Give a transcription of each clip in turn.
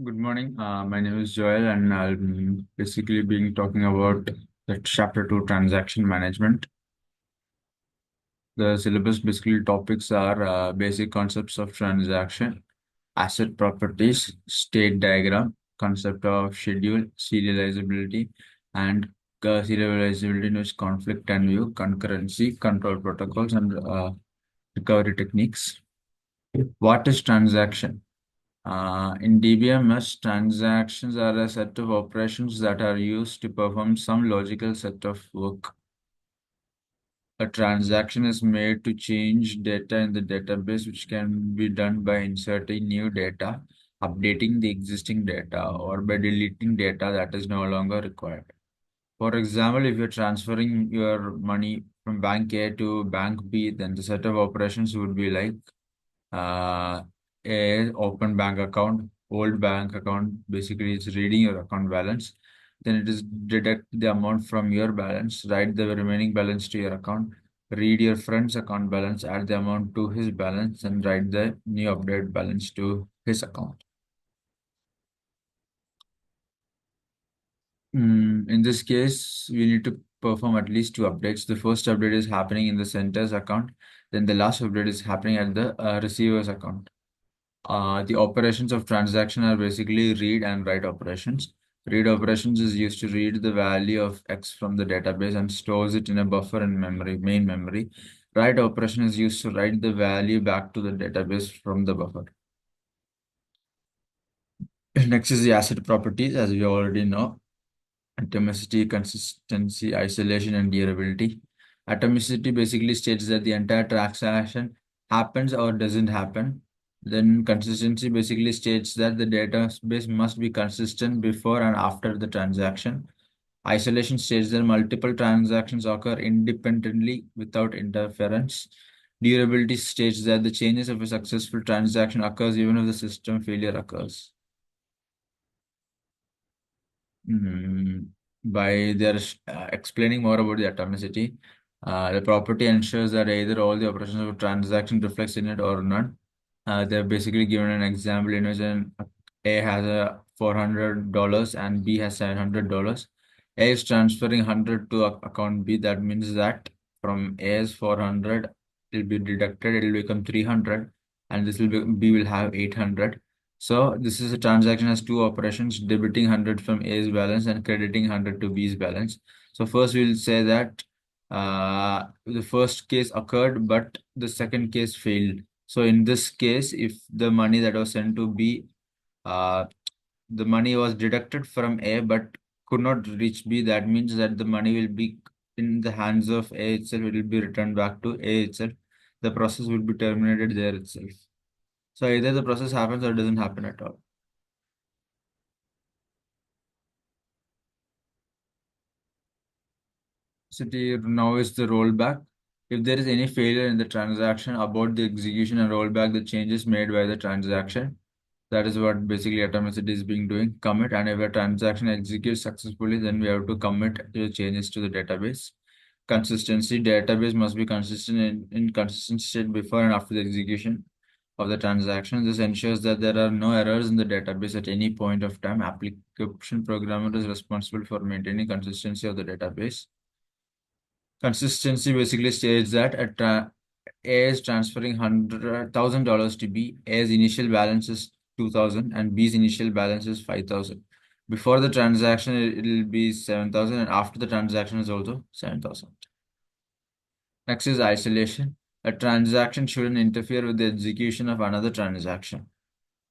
Good morning. My name is Joel, and I'll basically be talking about the chapter 2 transaction management. The syllabus basically topics are basic concepts of transaction, asset properties, state diagram, concept of schedule, serializability, and serializability is conflict and view, concurrency, control protocols, and recovery techniques. What is transaction? In DBMS, transactions are a set of operations that are used to perform some logical set of work. A transaction is made to change data in the database, which can be done by inserting new data, updating the existing data, or by deleting data that is no longer required. For example, if you're transferring your money from bank A to bank B, then the set of operations would be like uh, a open bank account, old bank account. Basically, it's reading your account balance. Then it is deduct the amount from your balance, write the remaining balance to your account, read your friend's account balance, add the amount to his balance, and write the new update balance to his account. In this case, we need to perform at least two updates. The first update is happening in the sender's account, then the last update is happening at the receiver's account. The operations of transaction are basically read and write operations. Read operations is used to read the value of X from the database and stores it in a buffer in memory, main memory. Write operation is used to write the value back to the database from the buffer. Next is the asset properties, as we already know. Atomicity, consistency, isolation, and durability. Atomicity basically states that the entire transaction happens or doesn't happen. Then consistency basically states that the database must be consistent before and after the transaction. Isolation states that multiple transactions occur independently without interference. Durability states that the changes of a successful transaction occurs even if the system failure occurs. Mm, by their explaining more about the atomicity, the property ensures that either all the operations of a transaction reflects in it or none. They're basically given an example in which A has a $400 and B has $700. A is transferring 100 to account B. That means that from A's 400, it will be deducted. It will become 300, and this will be B will have 800. So this is a transaction has two operations, debiting 100 from A's balance and crediting 100 to B's balance. So first we'll say that the first case occurred, but the second case failed. So in this case, if the money that was sent to B, uh, the money was deducted from A but could not reach B, that means that the money will be in the hands of A itself. It will be returned back to A itself. The process will be terminated there itself. So either the process happens or doesn't happen at all. Now is the rollback. If there is any failure in the transaction, about the execution and rollback the changes made by the transaction. That is what basically atomicity is being doing. Commit, and if a transaction executes successfully, then we have to commit the changes to the database. Consistency, database must be consistent in consistent state before and after the execution of the transaction. This ensures that there are no errors in the database at any point of time. Application programmer is responsible for maintaining consistency of the database. Consistency basically states that A is transferring $100,000 to B. A's initial balance is 2,000 and B's initial balance is 5,000. Before the transaction, it will be 7,000, and after the transaction is also 7,000. Next is isolation. A transaction shouldn't interfere with the execution of another transaction.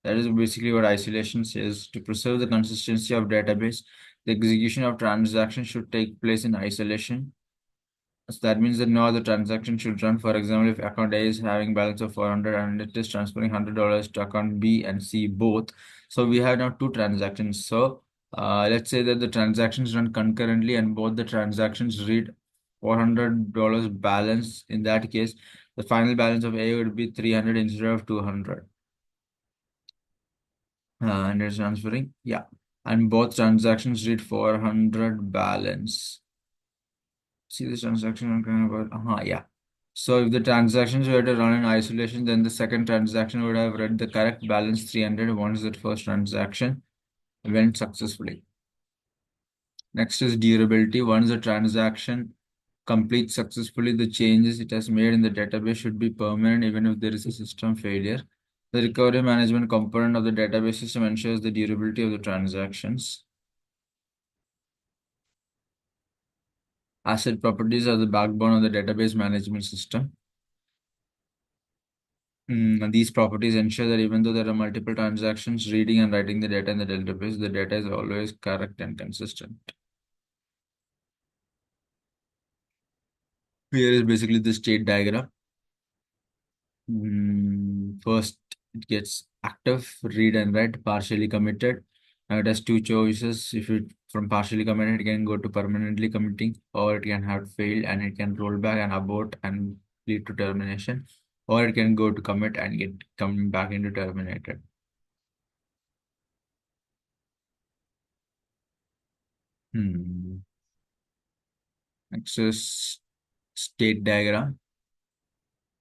That is basically what isolation says. To preserve the consistency of database, the execution of transaction should take place in isolation. So that means that no other transaction should run. For example, if account A is having balance of 400 and it is transferring $100 to account B and C both. So we have now two transactions. So let's say that the transactions run concurrently and both the transactions read $400 balance. In that case, the final balance of A would be 300 instead of 200. And it's transferring, yeah. And both transactions read 400 balance. See this transaction I'm talking about? Yeah. So if the transactions were to run in isolation, then the second transaction would have read the correct balance 300 once that first transaction went successfully. Next is durability. Once the transaction completes successfully, the changes it has made in the database should be permanent even if there is a system failure. The recovery management component of the database system ensures the durability of the transactions. Asset properties are the backbone of the database management system. And these properties ensure that even though there are multiple transactions reading and writing the data in the database, the data is always correct and consistent. Here is basically the state diagram. First, it gets active, read and write, partially committed. Now it has two choices. If it from partially committed, it can go to permanently committing, or it can have failed and it can roll back and abort and lead to termination, or it can go to commit and get coming back into terminated. Hmm. Next is state diagram,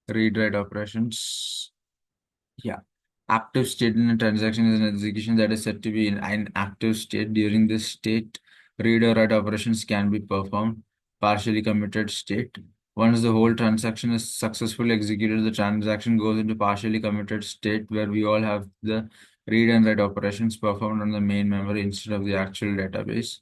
read write operations. Yeah. Active state in a transaction is an execution that is said to be in an active state. During this state, read or write operations can be performed. Partially committed state. Once the whole transaction is successfully executed, the transaction goes into partially committed state where we all have the read and write operations performed on the main memory instead of the actual database.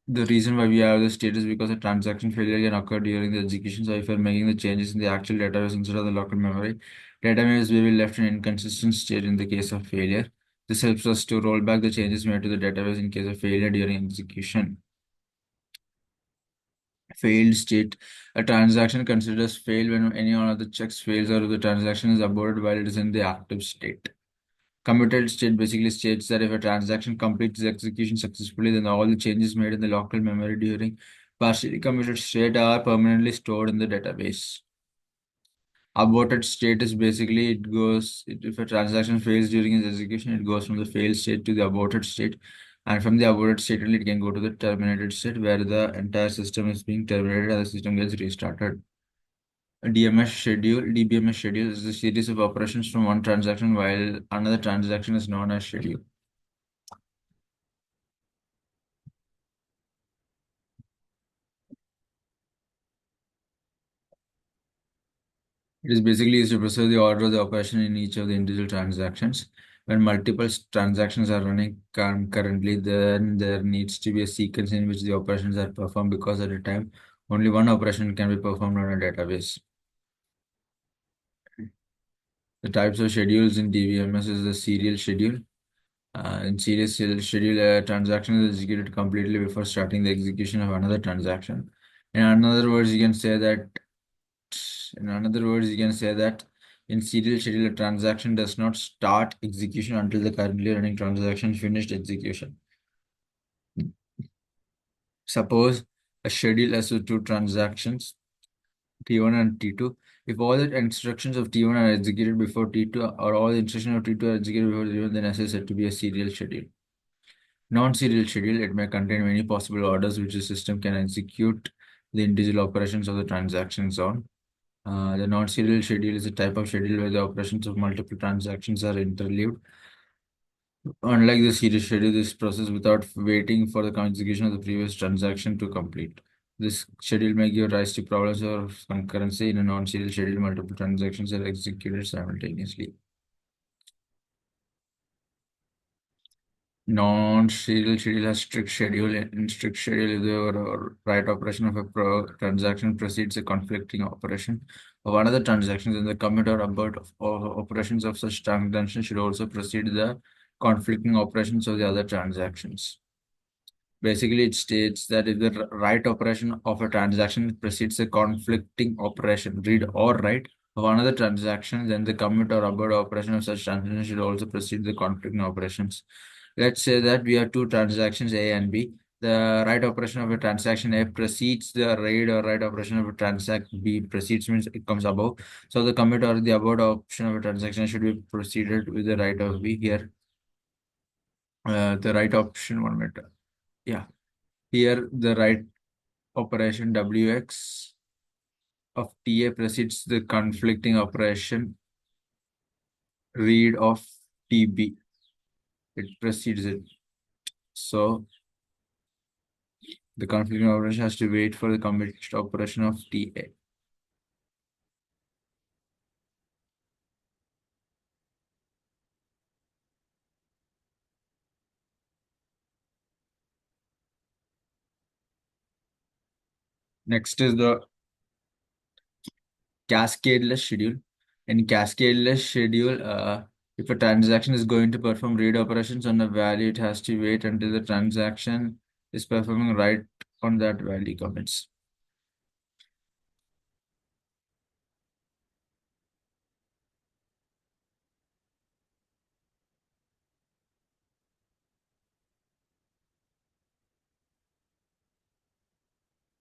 The reason why we have the state is because a transaction failure can occur during the execution. So if you're making the changes in the actual database instead of the local memory, database will be left in inconsistent state in the case of failure. This helps us to roll back the changes made to the database in case of failure during execution. Failed state. A transaction considers fail when any one of the checks fails or if the transaction is aborted while it is in the active state. Committed state basically states that if a transaction completes the execution successfully, then all the changes made in the local memory during partially committed state are permanently stored in the database. Aborted state is basically if a transaction fails during its execution, it goes from the failed state to the aborted state. And from the aborted state, it can go to the terminated state where the entire system is being terminated and the system gets restarted. A DBMS schedule is a series of operations from one transaction while another transaction is known as schedule. It is basically used to preserve the order of the operation in each of the individual transactions. When multiple transactions are running concurrently, then there needs to be a sequence in which the operations are performed because at a time, only one operation can be performed on a database. The types of schedules in DBMS is the serial schedule. In schedule, a transaction is executed completely before starting the execution of another transaction. In other words, you can say that In other words, you can say that in serial schedule, a transaction does not start execution until the currently running transaction finished execution. Suppose a schedule has two transactions, T1 and T2. If all the instructions of T1 are executed before T2 or all the instructions of T2 are executed before T1, then S is said to be a serial schedule. Non-serial schedule, it may contain many possible orders which the system can execute the individual operations of the transactions on. The non-serial schedule is a type of schedule where the operations of multiple transactions are interleaved. Unlike the serial schedule, this process without waiting for the execution of the previous transaction to complete. This schedule may give rise to problems of concurrency. In a non-serial schedule, multiple transactions are executed simultaneously. Non-serial schedule has strict schedule. In strict schedule, if the right operation of a transaction precedes a conflicting operation of another transaction, then the commit or abort of operations of such transaction should also precede the conflicting operations of the other transactions. Basically, it states that if the right operation of a transaction precedes a conflicting operation, read or write, of another transaction, then the commit or abort operation of such transaction should also precede the conflicting operations. Let's say that we have two transactions A and B. The right operation of a transaction A precedes the read or write operation of a transaction B. Precedes means it comes above. So the commit or the abort option of a transaction should be preceded with the right of B here. The right option, 1 minute. Yeah. Here, the right operation WX of TA precedes the conflicting operation read of TB. It precedes it. So the conflicting operation has to wait for the commit operation of TA. Next is the cascadeless schedule. In cascadeless schedule, if a transaction is going to perform read operations on a value, it has to wait until the transaction is performing right on that value commits.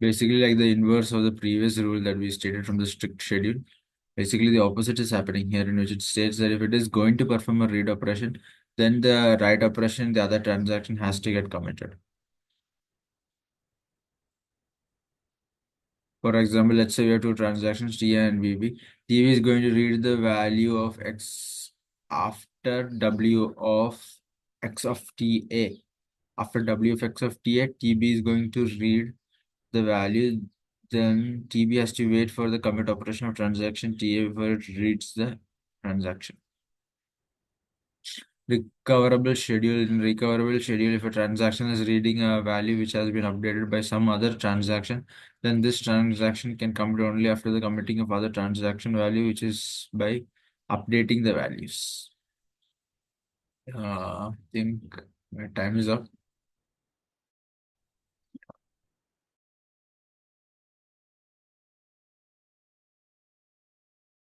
Basically, like the inverse of the previous rule that we stated from the strict schedule. Basically, the opposite is happening here, in which it states that if it is going to perform a read operation, then the write operation, the other transaction has to get committed. For example, let's say we have two transactions, TA and VB. TV is going to read the value of X after W of X of TA. After W of X of TA, TB is going to read the value. Then TB has to wait for the commit operation of transaction TA before it reads the transaction. Recoverable schedule. In recoverable schedule, if a transaction is reading a value which has been updated by some other transaction, then this transaction can commit only after the committing of other transaction value, which is by updating the values. I think my time is up.